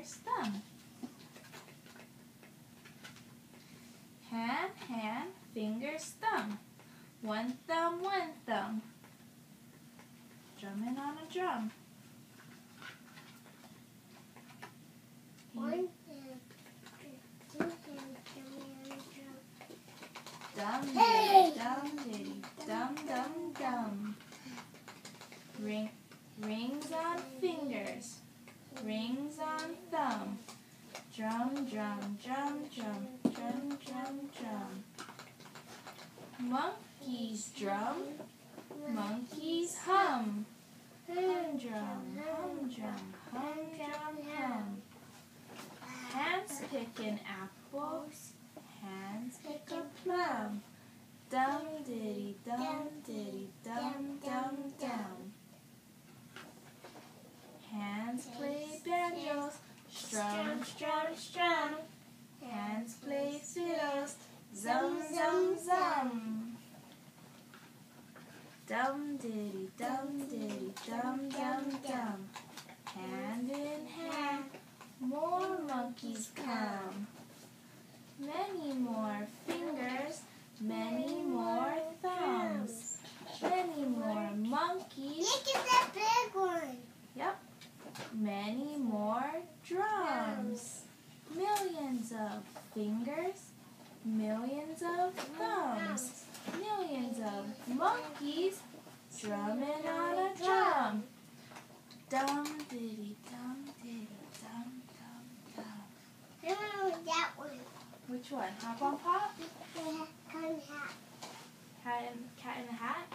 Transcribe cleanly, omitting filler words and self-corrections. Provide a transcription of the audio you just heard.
fingers, thumb. Hand, fingers, thumb. One thumb, drumming on a drum. One hand, two hands, drumming on a drum. Dum Hey! dum diddy, dum dum dum. Rings on fingers, rings on thumb. Drum, drum, drum, drum, drum, drum, drum. Monkeys drum, monkeys hum. Hum drum, hum drum, hum drum, hum. Hands picking apples, hands pick a plum. Dum diddy, dum diddy, dum dum dum. Hands play banjos, strum, strum, strum. Hands play fiddles, zum, zum, zum. Dum diddy, dum diddy, dum dum dum. Hand in hand, more monkeys come. Many more fingers, many more thumbs. Many more monkeys. Look at that big one. Yep. Many more drums. Millions of fingers, millions of thumbs. Millions of monkeys drumming on a drum. Dum diddy dum diddy dum dum dum. No, that one. Which one? Hop on Pop? Yeah, come hat. Cat in the Hat?